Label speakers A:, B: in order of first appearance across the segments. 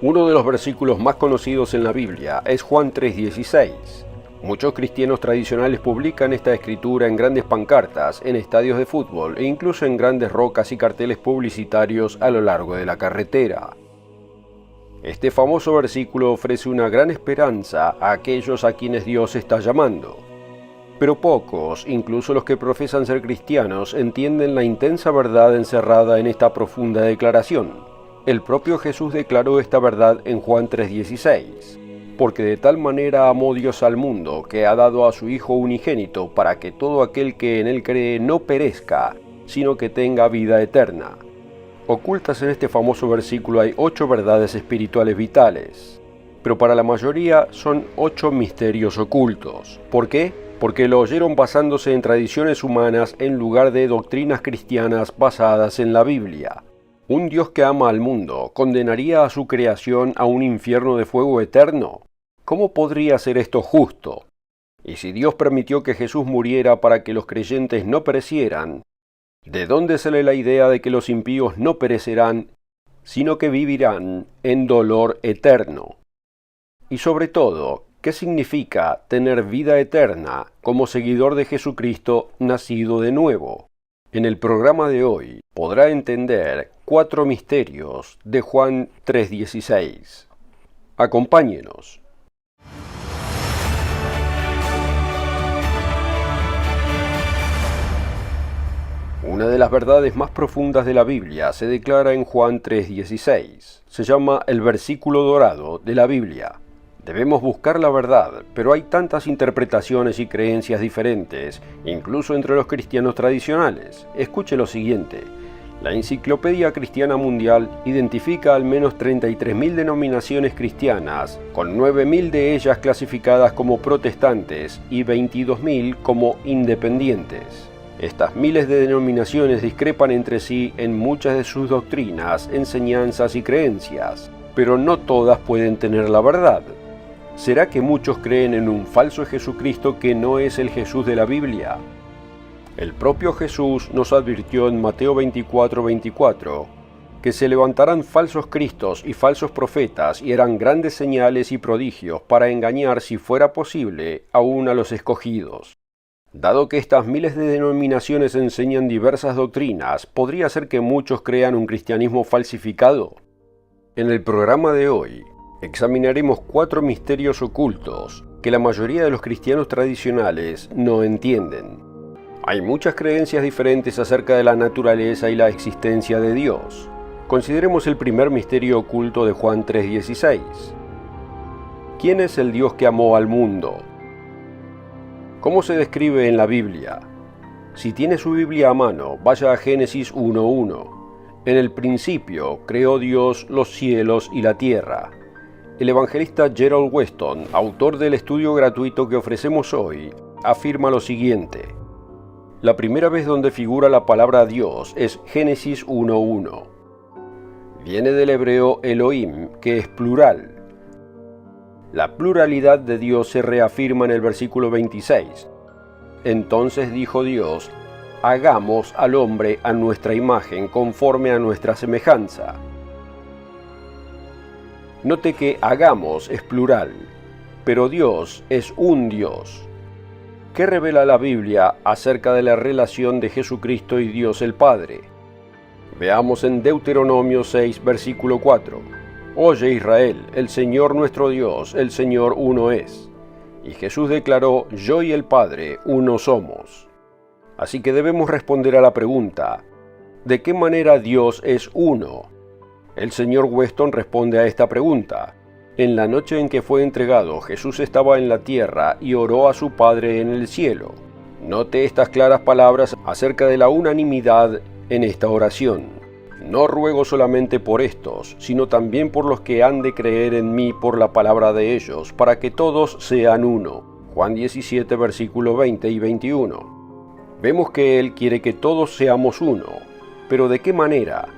A: Uno de los versículos más conocidos en la Biblia es Juan 3:16. Muchos cristianos tradicionales publican esta escritura en grandes pancartas, en estadios de fútbol e incluso en grandes rocas y carteles publicitarios a lo largo de la carretera. Este famoso versículo ofrece una gran esperanza a aquellos a quienes Dios está llamando. Pero pocos, incluso los que profesan ser cristianos, entienden la intensa verdad encerrada en esta profunda declaración. El propio Jesús declaró esta verdad en Juan 3:16. Porque de tal manera amó Dios al mundo, que ha dado a su Hijo unigénito, para que todo aquel que en él cree no perezca, sino que tenga vida eterna. Ocultas en este famoso versículo hay 8 verdades espirituales vitales, pero para la mayoría son 8 misterios ocultos. ¿Por qué? Porque lo oyeron basándose en tradiciones humanas en lugar de doctrinas cristianas basadas en la Biblia. ¿Un Dios que ama al mundo condenaría a su creación a un infierno de fuego eterno? ¿Cómo podría ser esto justo? Y si Dios permitió que Jesús muriera para que los creyentes no perecieran, ¿de dónde sale la idea de que los impíos no perecerán, sino que vivirán en dolor eterno? Y sobre todo, ¿qué significa tener vida eterna como seguidor de Jesucristo nacido de nuevo? En el programa de hoy podrá entender 4 misterios de Juan 3:16. Acompáñenos. Una de las verdades más profundas de la Biblia se declara en Juan 3:16. Se llama el versículo dorado de la Biblia. Debemos buscar la verdad, pero hay tantas interpretaciones y creencias diferentes, incluso entre los cristianos tradicionales. Escuche lo siguiente. La Enciclopedia Cristiana Mundial identifica al menos 33.000 denominaciones cristianas, con 9.000 de ellas clasificadas como protestantes y 22.000 como independientes. Estas miles de denominaciones discrepan entre sí en muchas de sus doctrinas, enseñanzas y creencias, pero no todas pueden tener la verdad. ¿Será que muchos creen en un falso Jesucristo que no es el Jesús de la Biblia? El propio Jesús nos advirtió en Mateo 24:24 que se levantarán falsos cristos y falsos profetas y harán grandes señales y prodigios para engañar, si fuera posible, aún a los escogidos. Dado que estas miles de denominaciones enseñan diversas doctrinas, ¿podría ser que muchos crean un cristianismo falsificado? En el programa de hoy, examinaremos 4 misterios ocultos que la mayoría de los cristianos tradicionales no entienden. Hay muchas creencias diferentes acerca de la naturaleza y la existencia de Dios. Consideremos el primer misterio oculto de Juan 3:16. ¿Quién es el Dios que amó al mundo? ¿Cómo se describe en la Biblia? Si tiene su Biblia a mano, vaya a Génesis 1:1. En el principio creó Dios los cielos y la tierra. El evangelista Gerald Weston, autor del estudio gratuito que ofrecemos hoy, afirma lo siguiente. La primera vez donde figura la palabra Dios es Génesis 1:1. Viene del hebreo Elohim, que es plural. La pluralidad de Dios se reafirma en el versículo 26. Entonces dijo Dios, hagamos al hombre a nuestra imagen, conforme a nuestra semejanza. Note que hagamos es plural, pero Dios es un Dios. ¿Qué revela la Biblia acerca de la relación de Jesucristo y Dios el Padre? Veamos en Deuteronomio 6, versículo 4. Oye Israel, el Señor nuestro Dios, el Señor uno es. Y Jesús declaró, yo y el Padre uno somos. Así que debemos responder a la pregunta, ¿de qué manera Dios es uno? El señor Weston responde a esta pregunta. En la noche en que fue entregado, Jesús estaba en la tierra y oró a su Padre en el cielo. Note estas claras palabras acerca de la unanimidad en esta oración. No ruego solamente por estos, sino también por los que han de creer en mí por la palabra de ellos, para que todos sean uno. Juan 17, versículo 20 y 21. Vemos que Él quiere que todos seamos uno. ¿Pero de qué manera?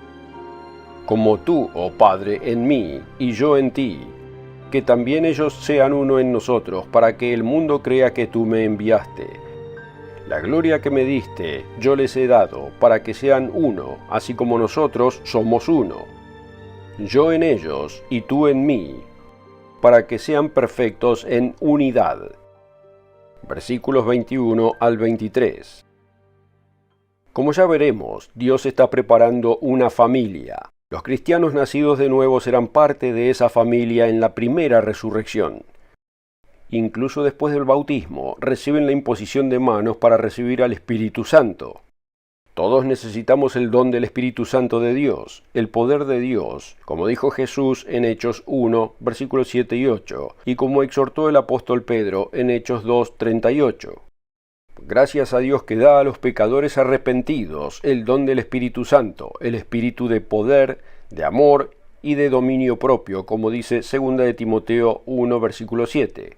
A: Como tú, oh Padre, en mí, y yo en ti, que también ellos sean uno en nosotros, para que el mundo crea que tú me enviaste. La gloria que me diste, yo les he dado, para que sean uno, así como nosotros somos uno. yo en ellos y tú en mí, para que sean perfectos en unidad. Versículos 21 al 23. Como ya veremos, Dios está preparando una familia. Los cristianos nacidos de nuevo serán parte de esa familia en la primera resurrección. Incluso después del bautismo, reciben la imposición de manos para recibir al Espíritu Santo. Todos necesitamos el don del Espíritu Santo de Dios, el poder de Dios, como dijo Jesús en Hechos 1, versículos 7 y 8, y como exhortó el apóstol Pedro en Hechos 2, 38. Gracias a Dios que da a los pecadores arrepentidos el don del Espíritu Santo, el espíritu de poder, de amor y de dominio propio, como dice 2 de Timoteo 1, versículo 7.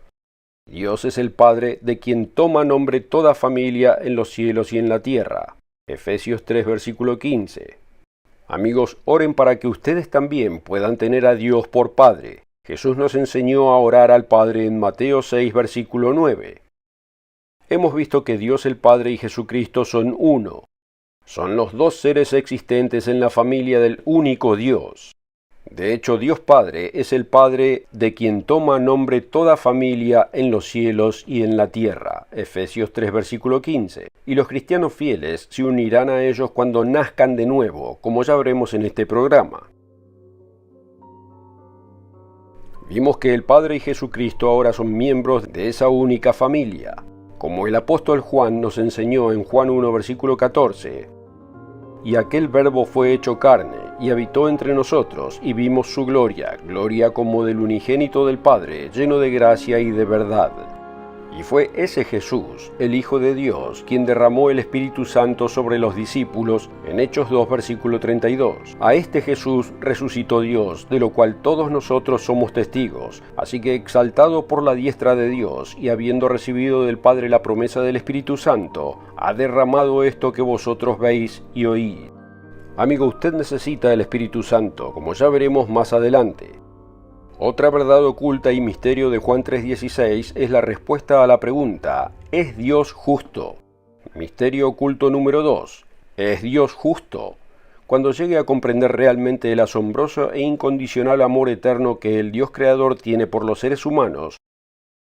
A: Dios es el Padre de quien toma nombre toda familia en los cielos y en la tierra. Efesios 3, versículo 15. Amigos, oren para que ustedes también puedan tener a Dios por Padre. Jesús nos enseñó a orar al Padre en Mateo 6, versículo 9. Hemos visto que Dios el Padre y Jesucristo son uno. Son los dos seres existentes en la familia del único Dios. De hecho, Dios Padre es el Padre de quien toma nombre toda familia en los cielos y en la tierra. Efesios 3, versículo 15. Y los cristianos fieles se unirán a ellos cuando nazcan de nuevo, como ya veremos en este programa. Vimos que el Padre y Jesucristo ahora son miembros de esa única familia. Como el apóstol Juan nos enseñó en Juan 1, versículo 14, y aquel Verbo fue hecho carne, y habitó entre nosotros, y vimos su gloria, gloria como del unigénito del Padre, lleno de gracia y de verdad. Y fue ese Jesús, el Hijo de Dios, quien derramó el Espíritu Santo sobre los discípulos en Hechos 2, versículo 32. A este Jesús resucitó Dios, de lo cual todos nosotros somos testigos. Así que exaltado por la diestra de Dios, y habiendo recibido del Padre la promesa del Espíritu Santo, ha derramado esto que vosotros veis y oís. Amigo, usted necesita el Espíritu Santo, como ya veremos más adelante. Otra verdad oculta y misterio de Juan 3:16 es la respuesta a la pregunta, ¿es Dios justo? Misterio oculto número 2, ¿es Dios justo? Cuando llegue a comprender realmente el asombroso e incondicional amor eterno que el Dios Creador tiene por los seres humanos,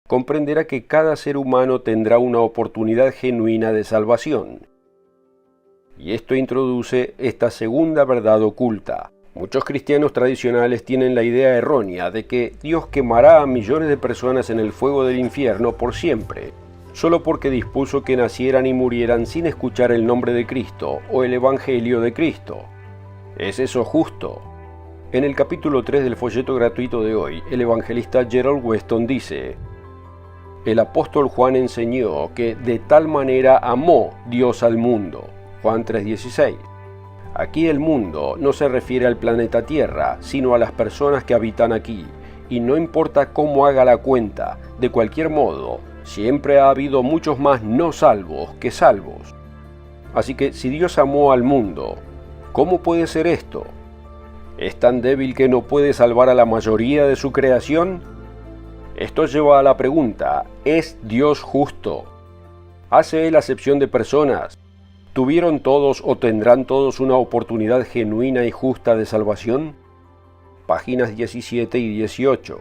A: comprenderá que cada ser humano tendrá una oportunidad genuina de salvación. Y esto introduce esta segunda verdad oculta. Muchos cristianos tradicionales tienen la idea errónea de que Dios quemará a millones de personas en el fuego del infierno por siempre, solo porque dispuso que nacieran y murieran sin escuchar el nombre de Cristo o el Evangelio de Cristo. ¿Es eso justo? En el capítulo 3 del folleto gratuito de hoy, el evangelista Gerald Weston dice: el apóstol Juan enseñó que de tal manera amó Dios al mundo. Juan 3:16. Aquí el mundo no se refiere al planeta Tierra, sino a las personas que habitan aquí, y no importa cómo haga la cuenta, de cualquier modo, siempre ha habido muchos más no salvos que salvos. Así que si Dios amó al mundo, ¿cómo puede ser esto? ¿Es tan débil que no puede salvar a la mayoría de su creación? Esto lleva a la pregunta, ¿es Dios justo? ¿Hace Él acepción de personas? ¿Tuvieron todos o tendrán todos una oportunidad genuina y justa de salvación? Páginas 17 y 18.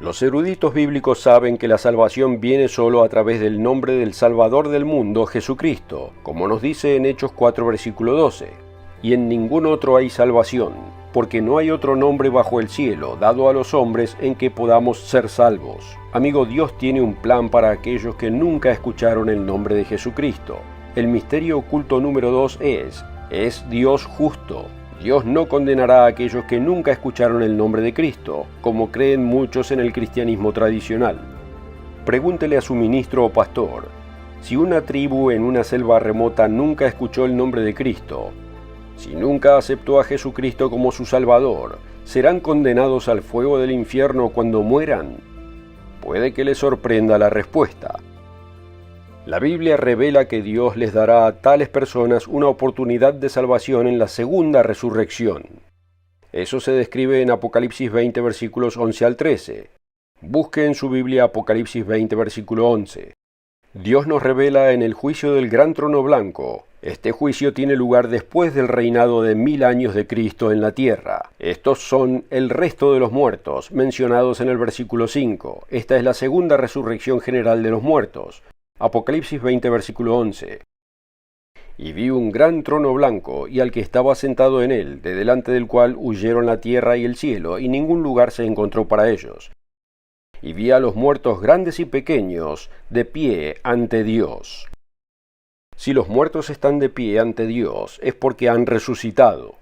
A: Los eruditos bíblicos saben que la salvación viene solo a través del nombre del Salvador del mundo, Jesucristo, como nos dice en Hechos 4, versículo 12. Y en ningún otro hay salvación, porque no hay otro nombre bajo el cielo dado a los hombres en que podamos ser salvos. Amigo, Dios tiene un plan para aquellos que nunca escucharon el nombre de Jesucristo. El misterio oculto número 2 ¿es Dios justo? Dios no condenará a aquellos que nunca escucharon el nombre de Cristo, como creen muchos en el cristianismo tradicional. Pregúntele a su ministro o pastor, si una tribu en una selva remota nunca escuchó el nombre de Cristo, si nunca aceptó a Jesucristo como su Salvador, ¿serán condenados al fuego del infierno cuando mueran? Puede que les sorprenda la respuesta. La Biblia revela que Dios les dará a tales personas una oportunidad de salvación en la segunda resurrección. Eso se describe en Apocalipsis 20, versículos 11 al 13. Busque en su Biblia Apocalipsis 20, versículo 11. Dios nos revela en el juicio del gran trono blanco. Este juicio tiene lugar después del reinado de 1000 años de Cristo en la tierra. Estos son el resto de los muertos, mencionados en el versículo 5. Esta es la segunda resurrección general de los muertos. Apocalipsis 20, versículo 11. Y vi un gran trono blanco, y al que estaba sentado en él, de delante del cual huyeron la tierra y el cielo, y ningún lugar se encontró para ellos. Y vi a los muertos grandes y pequeños, de pie ante Dios. Si los muertos están de pie ante Dios, es porque han resucitado.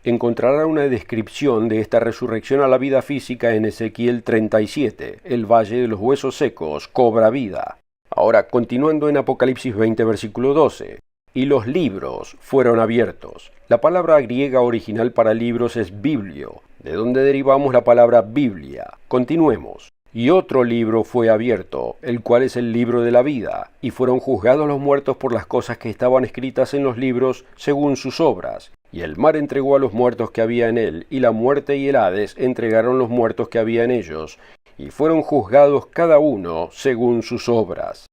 A: Encontrará una descripción de esta resurrección a la vida física en Ezequiel 37, el valle de los huesos secos cobra vida. Ahora, continuando en Apocalipsis 20, versículo 12. Y los libros fueron abiertos. La palabra griega original para libros es biblio, de donde derivamos la palabra Biblia. Continuemos. Y otro libro fue abierto, el cual es el libro de la vida, y fueron juzgados los muertos por las cosas que estaban escritas en los libros según sus obras. Y el mar entregó a los muertos que había en él, y la muerte y el Hades entregaron los muertos que había en ellos, y fueron juzgados cada uno según sus obras.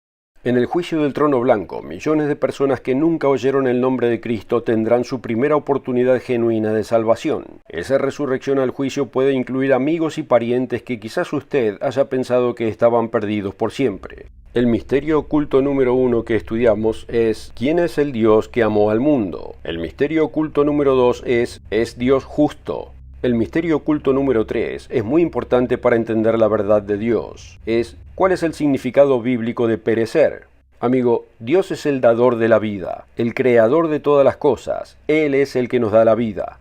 A: En el juicio del trono blanco, millones de personas que nunca oyeron el nombre de Cristo tendrán su primera oportunidad genuina de salvación. Esa resurrección al juicio puede incluir amigos y parientes que quizás usted haya pensado que estaban perdidos por siempre. El misterio oculto número 1 que estudiamos es ¿quién es el Dios que amó al mundo? El misterio oculto número 2 ¿es Dios justo? El misterio oculto número 3 es muy importante para entender la verdad de Dios. ¿Cuál es el significado bíblico de perecer? Amigo, Dios es el dador de la vida, el creador de todas las cosas. Él es el que nos da la vida.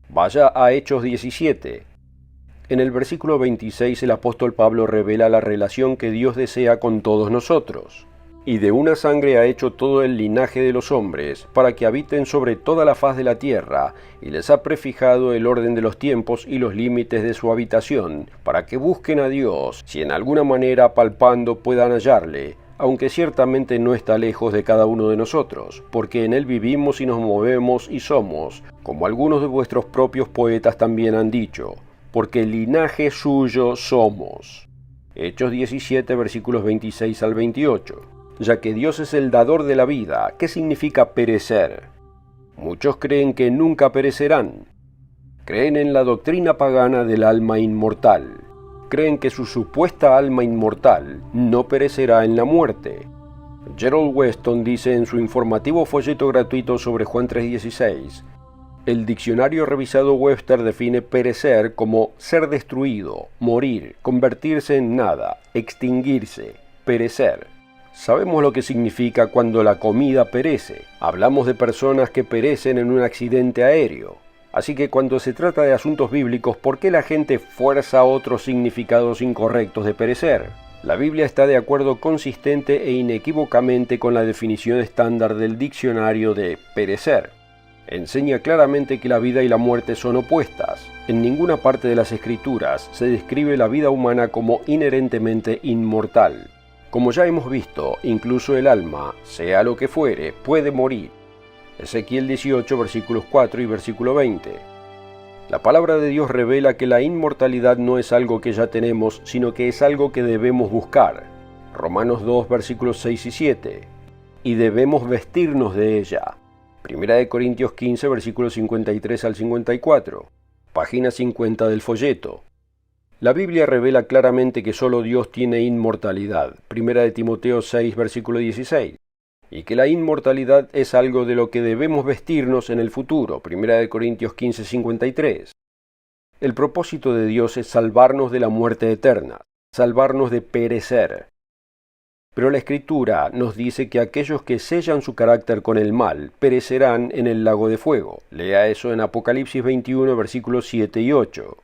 A: Vaya a Hechos 17. En el versículo 26 el apóstol Pablo revela la relación que Dios desea con todos nosotros. Y de una sangre ha hecho todo el linaje de los hombres, para que habiten sobre toda la faz de la tierra, y les ha prefijado el orden de los tiempos y los límites de su habitación, para que busquen a Dios, si en alguna manera palpando puedan hallarle, aunque ciertamente no está lejos de cada uno de nosotros, porque en él vivimos y nos movemos y somos, como algunos de vuestros propios poetas también han dicho, porque linaje suyo somos. Hechos 17, versículos 26 al 28. Ya que Dios es el dador de la vida, ¿qué significa perecer? Muchos creen que nunca perecerán. Creen en la doctrina pagana del alma inmortal. Creen que su supuesta alma inmortal no perecerá en la muerte. Gerald Weston dice en su informativo folleto gratuito sobre Juan 3:16, el diccionario revisado Webster define perecer como ser destruido, morir, convertirse en nada, extinguirse, perecer. Sabemos lo que significa cuando la comida perece. Hablamos de personas que perecen en un accidente aéreo. Así que cuando se trata de asuntos bíblicos, ¿por qué la gente fuerza otros significados incorrectos de perecer? La Biblia está de acuerdo consistente e inequívocamente con la definición estándar del diccionario de perecer. Enseña claramente que la vida y la muerte son opuestas. En ninguna parte de las Escrituras se describe la vida humana como inherentemente inmortal. Como ya hemos visto, incluso el alma, sea lo que fuere, puede morir. Ezequiel 18, versículos 4 y versículo 20. La palabra de Dios revela que la inmortalidad no es algo que ya tenemos, sino que es algo que debemos buscar. Romanos 2, versículos 6 y 7. Y debemos vestirnos de ella. Primera de Corintios 15, versículos 53 al 54. Página 50 del folleto. La Biblia revela claramente que solo Dios tiene inmortalidad, Primera de Timoteo 6, versículo 16, y que la inmortalidad es algo de lo que debemos vestirnos en el futuro, Primera de Corintios 15, 53. El propósito de Dios es salvarnos de la muerte eterna, salvarnos de perecer. Pero la Escritura nos dice que aquellos que sellan su carácter con el mal perecerán en el lago de fuego. Lea eso en Apocalipsis 21, versículos 7 y 8.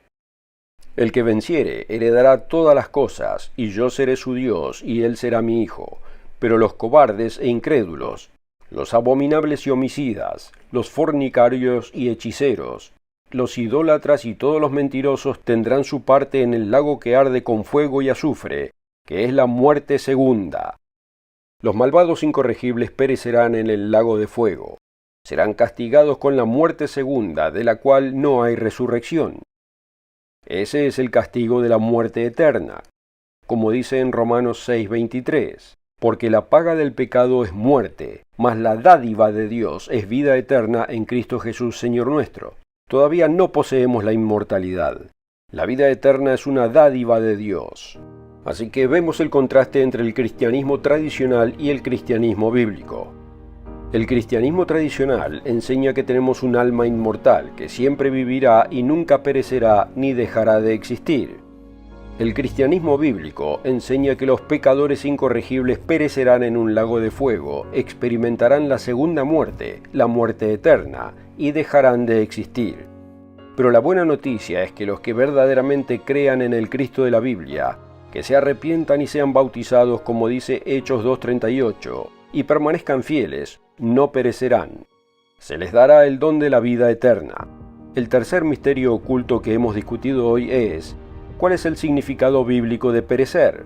A: El que venciere heredará todas las cosas, y yo seré su Dios, y él será mi hijo. Pero los cobardes e incrédulos, los abominables y homicidas, los fornicarios y hechiceros, los idólatras y todos los mentirosos tendrán su parte en el lago que arde con fuego y azufre, que es la muerte segunda. Los malvados incorregibles perecerán en el lago de fuego. Serán castigados con la muerte segunda, de la cual no hay resurrección. Ese es el castigo de la muerte eterna, como dice en Romanos 6:23. Porque la paga del pecado es muerte, mas la dádiva de Dios es vida eterna en Cristo Jesús, Señor nuestro. Todavía no poseemos la inmortalidad. La vida eterna es una dádiva de Dios. Así que vemos el contraste entre el cristianismo tradicional y el cristianismo bíblico. El cristianismo tradicional enseña que tenemos un alma inmortal que siempre vivirá y nunca perecerá ni dejará de existir. El cristianismo bíblico enseña que los pecadores incorregibles perecerán en un lago de fuego, experimentarán la segunda muerte, la muerte eterna, y dejarán de existir. Pero la buena noticia es que los que verdaderamente crean en el Cristo de la Biblia, que se arrepientan y sean bautizados como dice Hechos 2:38, y permanezcan fieles, no perecerán. Se les dará el don de la vida eterna. El tercer misterio oculto que hemos discutido hoy es: ¿cuál es el significado bíblico de perecer?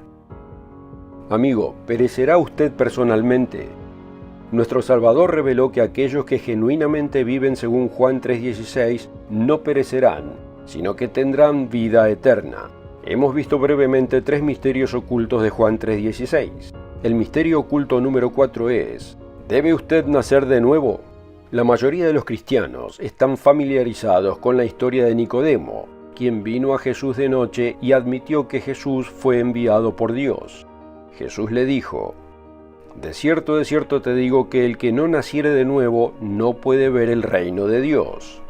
A: Amigo, ¿perecerá usted personalmente? Nuestro Salvador reveló que aquellos que genuinamente viven según Juan 3:16 no perecerán, sino que tendrán vida eterna. Hemos visto brevemente 3 misterios ocultos de Juan 3:16. El misterio oculto número 4 es: ¿debe usted nacer de nuevo? La mayoría de los cristianos están familiarizados con la historia de Nicodemo, quien vino a Jesús de noche y admitió que Jesús fue enviado por Dios. Jesús le dijo: de cierto te digo que el que no naciere de nuevo no puede ver el reino de Dios.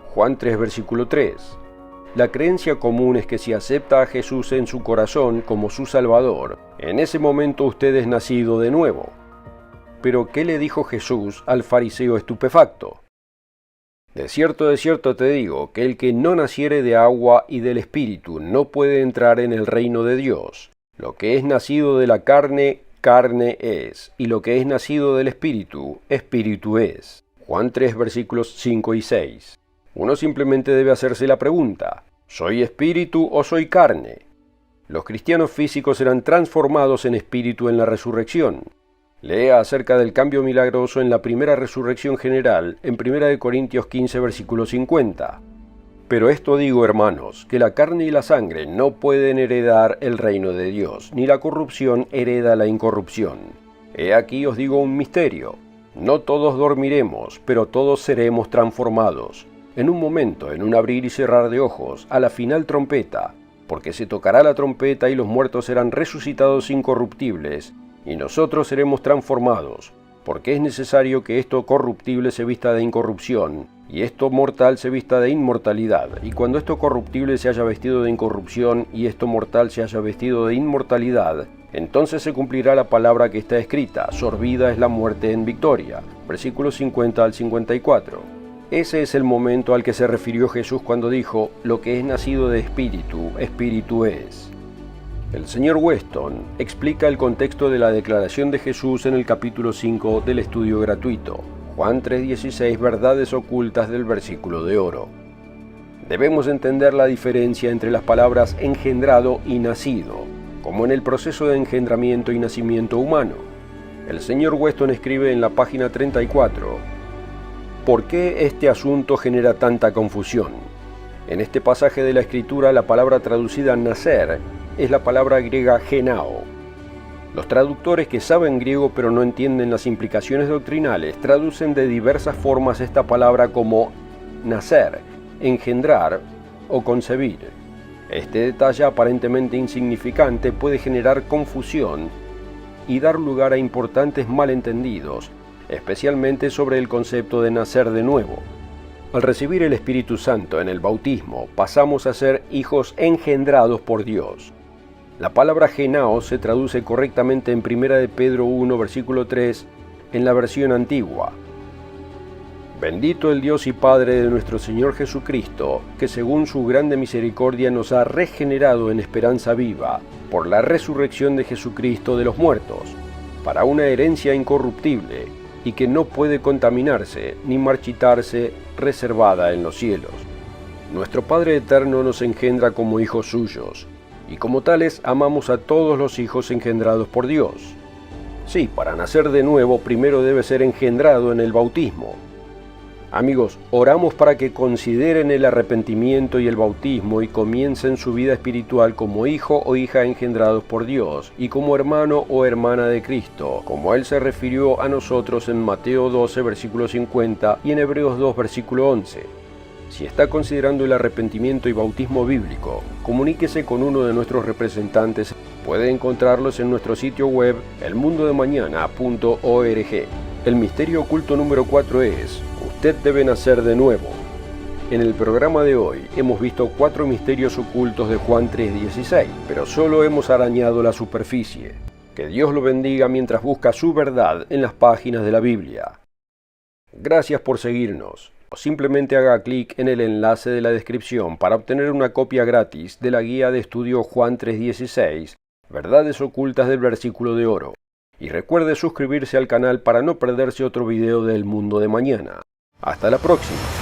A: Juan 3, versículo 3. La creencia común es que si acepta a Jesús en su corazón como su Salvador, en ese momento usted es nacido de nuevo. Pero ¿qué le dijo Jesús al fariseo estupefacto? De cierto te digo que el que no naciere de agua y del Espíritu no puede entrar en el reino de Dios. Lo que es nacido de la carne, carne es, y lo que es nacido del Espíritu, Espíritu es. Juan 3, versículos 5 y 6. Uno simplemente debe hacerse la pregunta: ¿soy espíritu o soy carne? Los cristianos físicos serán transformados en espíritu en la resurrección. Lea acerca del cambio milagroso en la primera resurrección general en 1 Corintios 15, versículo 50. Pero esto digo, hermanos, que la carne y la sangre no pueden heredar el reino de Dios, ni la corrupción hereda la incorrupción. He aquí os digo un misterio: no todos dormiremos, pero todos seremos transformados. En un momento, en un abrir y cerrar de ojos, a la final trompeta, porque se tocará la trompeta y los muertos serán resucitados incorruptibles, y nosotros seremos transformados, porque es necesario que esto corruptible se vista de incorrupción, y esto mortal se vista de inmortalidad. Y cuando esto corruptible se haya vestido de incorrupción, y esto mortal se haya vestido de inmortalidad, entonces se cumplirá la palabra que está escrita: sorbida es la muerte en victoria. Versículos 50 al 54. Ese es el momento al que se refirió Jesús cuando dijo: lo que es nacido de espíritu, espíritu es. El señor Weston explica el contexto de la declaración de Jesús en el capítulo 5 del estudio gratuito, Juan 3:16, verdades ocultas del versículo de oro. Debemos entender la diferencia entre las palabras engendrado y nacido, como en el proceso de engendramiento y nacimiento humano. El señor Weston escribe en la página 34: ¿por qué este asunto genera tanta confusión? En este pasaje de la Escritura, la palabra traducida nacer es la palabra griega genao. Los traductores que saben griego pero no entienden las implicaciones doctrinales traducen de diversas formas esta palabra como nacer, engendrar o concebir. Este detalle aparentemente insignificante puede generar confusión y dar lugar a importantes malentendidos, especialmente sobre el concepto de nacer de nuevo. Al recibir el Espíritu Santo en el bautismo, pasamos a ser hijos engendrados por Dios. La palabra genao se traduce correctamente en 1 de Pedro 1, versículo 3, en la versión antigua. Bendito el Dios y Padre de nuestro Señor Jesucristo, que según su grande misericordia nos ha regenerado en esperanza viva, por la resurrección de Jesucristo de los muertos, para una herencia incorruptible, y que no puede contaminarse ni marchitarse, reservada en los cielos. Nuestro Padre Eterno nos engendra como hijos suyos, y como tales amamos a todos los hijos engendrados por Dios. Sí, para nacer de nuevo primero debe ser engendrado en el bautismo. Amigos, oramos para que consideren el arrepentimiento y el bautismo y comiencen su vida espiritual como hijo o hija engendrados por Dios y como hermano o hermana de Cristo, como Él se refirió a nosotros en Mateo 12, versículo 50 y en Hebreos 2, versículo 11. Si está considerando el arrepentimiento y bautismo bíblico, comuníquese con uno de nuestros representantes. Puede encontrarlos en nuestro sitio web elmundodemañana.org. El misterio oculto número 4 es: usted debe nacer de nuevo. En el programa de hoy hemos visto 4 misterios ocultos de Juan 3:16, pero solo hemos arañado la superficie. Que Dios lo bendiga mientras busca su verdad en las páginas de la Biblia. Gracias por seguirnos. O simplemente haga clic en el enlace de la descripción para obtener una copia gratis de la guía de estudio Juan 3:16, Verdades ocultas del versículo de oro. Y recuerde suscribirse al canal para no perderse otro video del mundo de mañana. Hasta la próxima.